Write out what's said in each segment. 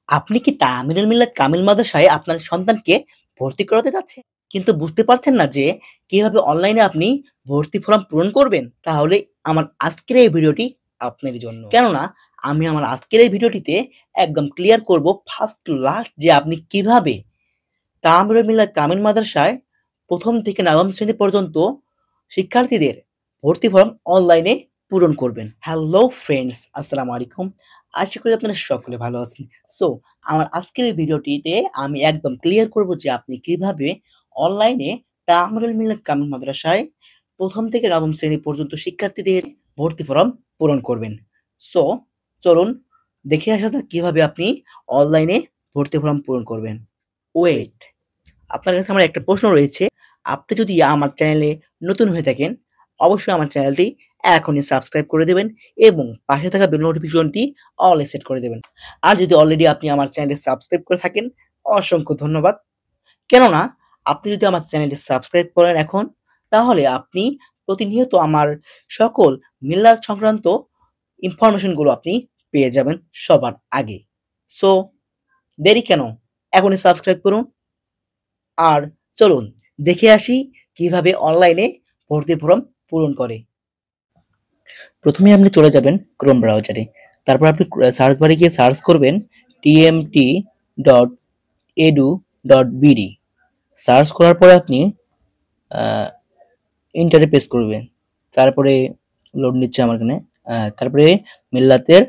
আপনি কি তামিলুল মিল্লাত কামিল মাদ্রাসায় আপনার সন্তানকে ভর্তি করাতে চাচ্ছেন? কিন্তু বুঝতে পারছেন না যে কিভাবে অনলাইনে আপনি ভর্তি ফর্ম পূরণ করবেন? তাহলে আমার আজকের এই ভিডিওটি আপনার জন্য। কেননা আমি আমার আজকের এই ভিডিওটিতে একদম ক্লিয়ার করব ফার্স্ট টু লাস্ট যে আপনি কিভাবে তামিলুল মিল্লাত কামিল মাদ্রাসায় ১ম থেকে ৯ম শ্রেণী পর্যন্ত শিক্ষার্থীদের ভর্তি ফর্ম অনলাইনে পূরণ করবেন। হ্যালো ফ্রেন্ডস, আসসালামু আলাইকুম। আশা করি আপনারা সকলে ভালো আছেন। সো আমার আজকের এই ভিডিওটিতে আমি একদম ক্লিয়ার করব যে আপনি কিভাবে অনলাইনে তামিলুল মিল্লাত কামিল মাদ্রাসায় ১ম থেকে ৯ম শ্রেণী পর্যন্ত শিক্ষার্থীদের ভর্তি ফর্ম পূরণ করবেন। সো চলুন দেখে আসা যাক কিভাবে আপনি অনলাইনে ভর্তি ফর্ম পূরণ করবেন। ওয়েট! আপনার কাছে আমার একটা প্রশ্ন রয়েছে। আপনি যদি আমার চ্যানেলে নতুন হয়ে থাকেন, অবশ্যই আমার চ্যানেলটি এখনই সাবস্ক্রাইব করে দেবেন এবং পাশে থাকা বেল নোটিফিকেশনটি অল এ সেট করে দেবেন। আর যদি অলরেডি আপনি আমার চ্যানেলটি সাবস্ক্রাইব করে থাকেন, অসংখ্য ধন্যবাদ। কেননা আপনি যদি আমার চ্যানেলটি সাবস্ক্রাইব করেন এখন, তাহলে আপনি প্রতিনিয়ত আমার সকল মিল্লাত সংক্রান্ত ইনফরমেশন গুলো আপনি পেয়ে যাবেন সবার আগে। সো দেরি কেন? এখনই সাবস্ক্রাইব করুন। আর চলুন দেখে আসি কিভাবে অনলাইনে ভর্তি ফর্ম পূরণ করে। প্রথমে আপনি চলে যাবেন ক্রোম ব্রাউজারে। তারপর আপনি সার্চ বারে গিয়ে সার্চ করবেন tmt.edu.bd। সার্চ করার পরে আপনি ইন্টারে প্রেস করবেন। তারপরে লোড নিচ্ছে আমার এখানে। তারপরে মিল্লাতের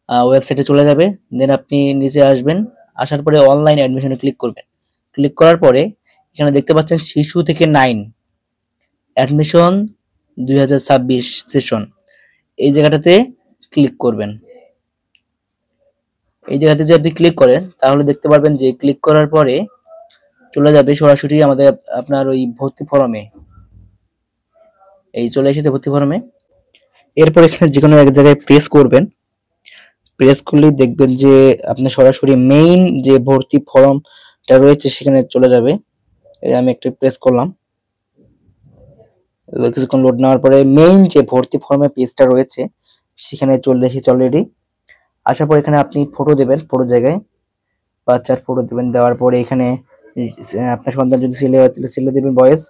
ওয়েবসাইটে চলে যাবে। দেন আপনি নিচে আসবেন। আসার পরে অনলাইন অ্যাডমিশনে ক্লিক করবেন। ক্লিক করার পরে এখানে দেখতে পাচ্ছেন শিশু থেকে 9 অ্যাডমিশন 2026 সেশন, এই জায়গাটাতে ক্লিক করবেন। এই জায়গাতে যদি আপনি ক্লিক করেন তাহলে দেখতে পারবেন যে ক্লিক করার পরে চলে যাবে সরাসরি আমাদের আপনার ওই ভর্তি ফর্মে। এই চলে এসেছে ভর্তি ফর্মে। এরপর এখানে যে কোনো এক জায়গায় প্রেস করবেন। প্রেস করলেই দেখবেন যে আপনি সরাসরি মেইন যে ভর্তি ফর্মটা রয়েছে সেখানে চলে যাবে। এই আমি একটু প্রেস করলাম। কিছুক্ষণ লোড নেওয়ার পরে মেইন যে ভর্তি ফর্মের পেজটা রয়েছে সেখানে চলে এসেছে অলরেডি। আসার পর এখানে আপনি ফটো দেবেন, ফটো জায়গায় বাচ্চার ফটো দেবেন। দেওয়ার পরে এখানে আপনার সন্তান যদি ছেলে হয় তাহলে ছেলে দেবেন বয়েজ,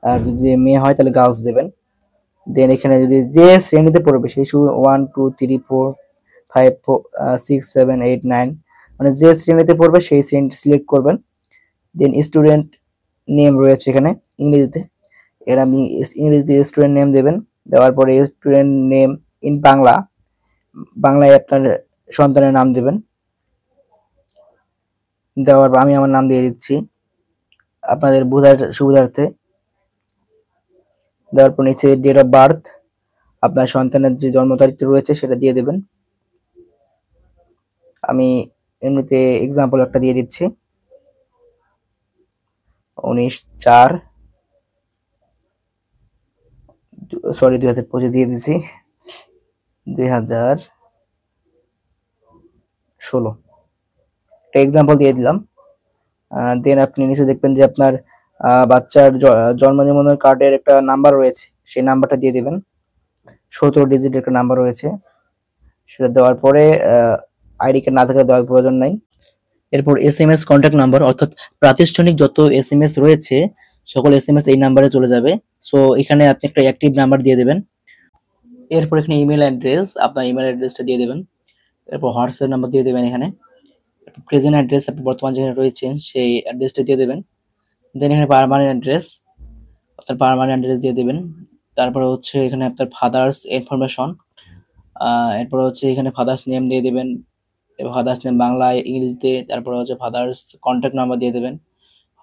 আর যদি মেয়ে হয় তাহলে গার্লস দেবেন। দেন এখানে যদি যে শ্রেণীতে পড়বে শিশু 1 2 3 4 5 6 7 8 9 মানে যে শ্রেণীতে পড়বে সেই শ্রেণী সিলেক্ট করবেন। দেন স্টুডেন্ট নেম রয়েছে এখানে ইংরেজিতে, এর আপনি ইংরেজিতে স্টুডেন্ট নেম দেবেন। দেওয়ার পরে স্টুডেন্ট নেম ইন বাংলা, বাংলায় আপনার সন্তানের নাম দেবেন। দেওয়ার পর আমি আমার নাম দিয়ে দিচ্ছি আপনাদের বোঝার সুবিধার্থে। দেওয়ার পর নিচে ডেট অফ বার্থ, আপনার সন্তানের যে জন্ম তারিখ রয়েছে সেটা দিয়ে দেবেন। আমি এমনিতে এক্সাম্পল একটা দিয়ে দিচ্ছি, 19/4 সরি 2025 দিয়ে দিচ্ছি, 2016 একটা এক্সাম্পল দিয়ে দিলাম। দেন আপনি নিচে দেখবেন যে আপনার বাচ্চার জন্ম নিবন্ধন কার্ডের একটা নাম্বার রয়েছে, সেই নাম্বারটা দিয়ে দিবেন। 17 ডিজিটের একটা নাম্বার রয়েছে, সেটা দেওয়ার পরে আইডি কার্ড না থাকলে দেওয়ার প্রয়োজন নাই। এরপর SMS কন্ট্যাক্ট নাম্বার অর্থাৎ প্রাতিষ্ঠানিক যত SMS রয়েছে সকল SMS এই নাম্বারে চলে যাবে। সো এখানে আপনি একটা অ্যাক্টিভ নাম্বার দিয়ে দেবেন। এরপর এখানে ইমেল অ্যাড্রেস, আপনার ইমেল অ্যাড্রেসটা দিয়ে দেবেন। এরপর হোয়াটসঅ্যাপ নাম্বার দিয়ে দেবেন এখানে। প্রেজেন্ট অ্যাড্রেস আপনি বর্তমান যেখানে রয়েছেন সেই অ্যাড্রেসটা দিয়ে দেবেন। দেন এখানে পার্মানেন্ট অ্যাড্রেস, আপনার পার্মানেন্ট অ্যাড্রেস দিয়ে দেবেন। তারপরে হচ্ছে এখানে আপনার ফাদার্স ইনফরমেশন, এরপর হচ্ছে এখানে ফাদার্স নেম দিয়ে দেবেন, ফাদার্স নেম বাংলায় ইংরেজিতে। তারপরে হচ্ছে ফাদার্স কন্ট্যাক্ট নাম্বার দিয়ে দেবেন,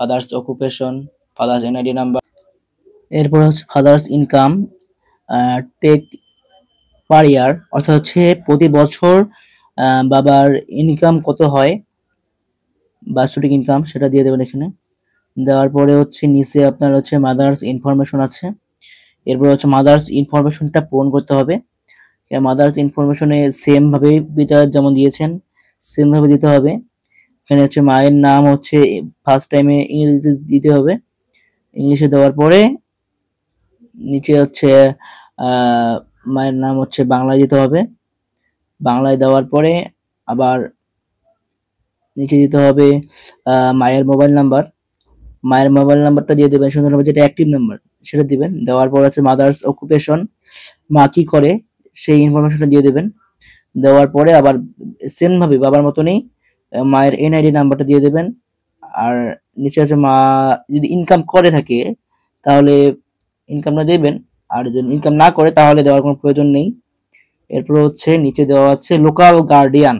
father's occupation, father's NID number. এরপর হচ্ছে ফাদার্স ইনকাম টেক পার ইয়ার, অর্থাৎ হচ্ছে প্রতি বছর বাবার ইনকাম কত হয়, বাৎসরিক ইনকাম সেটা দিয়ে দেবেন এখানে। দেওয়ার পরে হচ্ছে নিচে আপনার হচ্ছে মাদার্স ইনফরমেশন আছে। এরপর হচ্ছে মাদার্স ইনফরমেশনটা পূরণ করতে হবে। মাদার্স ইনফরমেশনে সেম ভাবে বিদ্যালয় যেমন দিয়েছেন সেম ভাবে দিতে হবে। এখানে হচ্ছে মায়ের নাম হচ্ছে ফার্স্ট টাইমে ইংরেজিতে দিতে হবে, ইংলিশে দেওয়ার পরে নিচে হচ্ছে মায়ের নাম হচ্ছে বাংলায় দিতে হবে। বাংলায় দেওয়ার পরে আবার নিচে দিতে হবে মায়ের মোবাইল নাম্বার। মায়ের মোবাইল নাম্বারটা দিয়ে দেবেন সুন্দরভাবে, যেটা অ্যাক্টিভ নাম্বার সেটা দিবেন। দেওয়ার পর আছে মাদার্স অকুপেশন, মা কি করে সেই ইনফরমেশনটা দিয়ে দেবেন। দেওয়ার পরে আবার সেম ভাবে বাবার মতনই মায়ের এনআইডি নাম্বারটা দিয়ে দেবেন। আর নিচে আছে মা যদি ইনকাম করে থাকে তাহলে ইনকামটা দেবেন, আর যদি ইনকাম না করে তাহলে দেওয়ার কোনো প্রয়োজন নেই। এরপর হচ্ছে নিচে দেওয়া আছে লোকাল গার্ডিয়ান,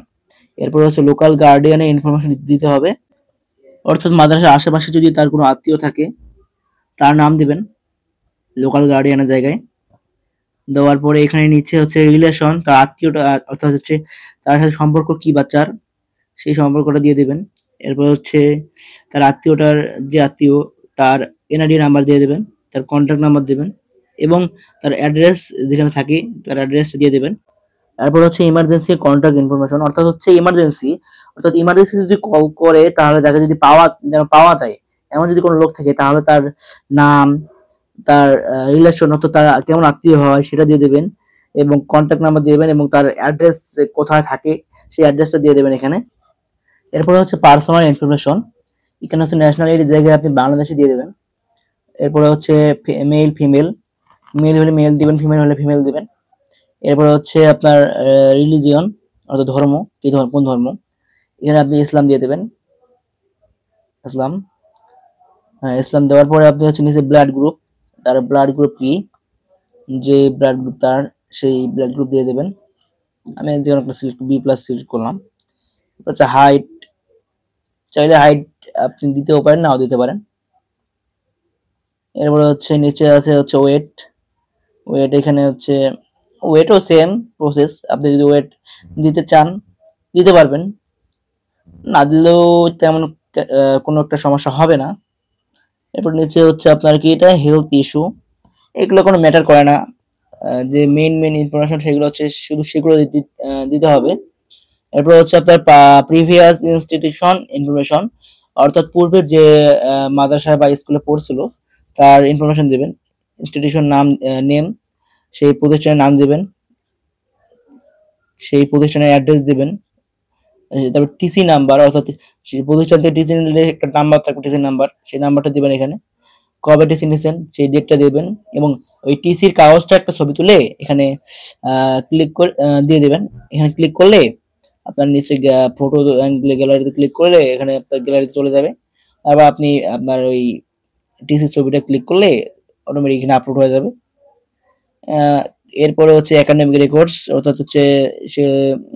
এরপর হচ্ছে লোকাল গার্ডিয়ানের ইনফরমেশন দিতে হবে, অর্থাৎ মাদ্রাসার আশেপাশে যদি তার কোনো আত্মীয় থাকে তার নাম দিবেন লোকাল গার্ডিয়ানের জায়গায়। দেওয়ার পরে এখানে নিচে হচ্ছে রিলেশন, তার আত্মীয়টা অর্থাৎ হচ্ছে তার সাথে সম্পর্ক কি বাচ্চার সেই সম্পর্কটা দিয়ে দেবেন। এরপর হচ্ছে তার আত্মীয়টার যে আত্মীয় তার এনআইডি নাম্বার দিয়ে দেবেন, তার কন্ট্যাক্ট নাম্বার দেবেন এবং তার অ্যাড্রেস যেখানে থাকে তার অ্যাড্রেসটা দিয়ে দেবেন। তারপর হচ্ছে ইমার্জেন্সি কন্ট্যাক্ট ইনফরমেশন, অর্থাৎ হচ্ছে ইমার্জেন্সি, অর্থাৎ ইমার্জেন্সি যদি কল করে তাহলে তাকে যদি পাওয়া যায় এমন যদি কোনো লোক থাকে তাহলে তার নাম, তার রিলেশন অর্থাৎ তার কেমন আত্মীয় হয় সেটা দিয়ে দেবেন এবং কন্ট্যাক্ট নাম্বার দিয়ে দেবেন এবং তার অ্যাড্রেস কোথায় থাকে সেই অ্যাড্রেসটা দিয়ে দেবেন এখানে। এরপরে হচ্ছে পার্সোনাল ইনফরমেশন, এখানে হচ্ছে ন্যাশনালিটির জায়গায় আপনি বাংলাদেশে দিয়ে দেবেন। এরপরে হচ্ছে মেল ফিমেল, মেল হলে মেল দিবেন, ফিমেল হলে ফিমেল দিবেন। এরপরে হচ্ছে আপনার রিলিজিয়ন অর্থাৎ ধর্ম, কি ধর্ম, কোন ধর্ম, এখানে আপনি ইসলাম দিয়ে দেবেন, ইসলাম। হ্যাঁ, ইসলাম দেওয়ার পরে আপনি হচ্ছে নিচে ব্লাড গ্রুপ, তার ব্লাড গ্রুপ কি, যে ব্লাড গ্রুপ তার সেই ব্লাড গ্রুপ দিয়ে দেবেন। আমি যে কোনো একটা সিলেক্ট বি প্লাস সিলেক্ট করলাম। আচ্ছা হাইট, চাইলে হাইট আপনি দিতেও পারেন নাও দিতে পারেন। এরপরে হচ্ছে নিচে আছে হচ্ছে ওয়েট, ওয়েট এখানে হচ্ছে ওয়েটও সেম প্রসেস, আপনি যদি ওয়েট দিতে চান দিতে পারবেন, না দিলেও তেমন কোনো একটা সমস্যা হবে না। এরপর নিচে হচ্ছে আপনার কি এটা হেলথ ইস্যু, এগুলো কোনো ম্যাটার করে না, যে মেইন ইনফরমেশন সেগুলো হচ্ছে শুধু সেগুলো দিতে হবে। এরপর হচ্ছে আপনার প্রিভিয়াস ইনস্টিটিউশন ইনফরমেশন, অর্থাৎ পূর্বে যে মাদ্রাসা বা স্কুলে পড়ছিল তার ইনফরমেশন দিবেন, ইনস্টিটিউশন নাম নেম, সেই প্রতিষ্ঠানের নাম দিবেন, সেই প্রতিষ্ঠানের অ্যাড্রেস দিবেন, তারপর টিসি নাম্বার, অর্থাৎ সেই প্রতিষ্ঠান থেকে টিসি নিলে একটা নাম্বার থাকবে টিসি নাম্বার, সেই নাম্বারটা দিবেন এখানে, কবে টিসি নিছেন সেই ডেটটা দেবেন এবং ওই টিসির কাগজটা একটা ছবি তুলে এখানে ক্লিক করে দিয়ে দেবেন। এখানে ক্লিক করলে আপনার নিচে ফটো গ্যালারিতে ক্লিক করলে এখানে আপনার গ্যালারিতে চলে যাবে। তারপর আপনি আপনার ওই টিসির ছবিটা ক্লিক করলে অটোমেটিক এখানে আপলোড হয়ে যাবে। এরপরে হচ্ছে একাডেমিক রেকর্ডস, অর্থাৎ হচ্ছে সে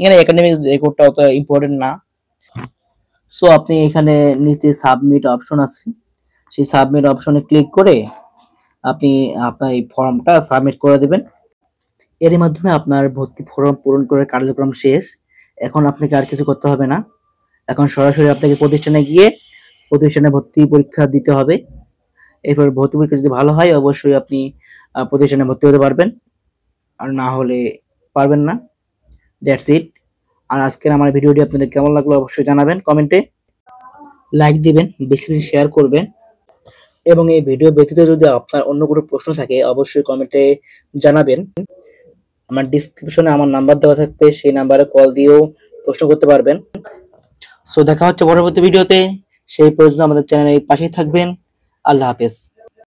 এখানে একাডেমিক রেকর্ডটা অত ইম্পর্টেন্ট না। সো আপনি এখানে নিচে সাবমিট অপশন আছে, সেই সাবমিট অপশনে ক্লিক করে আপনি আপনার এই ফর্মটা সাবমিট করে দেবেন। এর মাধ্যমে আপনার ভর্তি ফর্ম পূরণ করার কার্যক্রম শেষ। এখন আপনাকে আর কিছু করতে হবে না, এখন সরাসরি আপনাকে প্রতিষ্ঠানে গিয়ে প্রতিষ্ঠানে ভর্তি পরীক্ষা দিতে হবে। এরপর ভর্তি পরীক্ষা যদি ভালো হয় অবশ্যই আপনি প্রতিষ্ঠানে ভর্তি হতে পারবেন, আর না হলে পারবেন না। That's it. আর আজকের আমার ভিডিওটি আপনাদের কেমন লাগলো অবশ্যই জানাবেন কমেন্টে, লাইক দিবেন, বেশি বেশি শেয়ার করবেন এবং এই ভিডিও ব্যতীত যদি আপনার অন্য কোনো প্রশ্ন থাকে অবশ্যই কমেন্টে জানাবেন। আমার ডিসক্রিপশনে আমার নাম্বার দেওয়া থাকবে, সেই নাম্বারে কল দিয়েও প্রশ্ন করতে পারবেন। সো দেখা হচ্ছে পরবর্তী ভিডিওতে, সেই পর্যন্ত আমাদের চ্যানেলের পাশেই থাকবেন। আল্লাহ হাফেজ।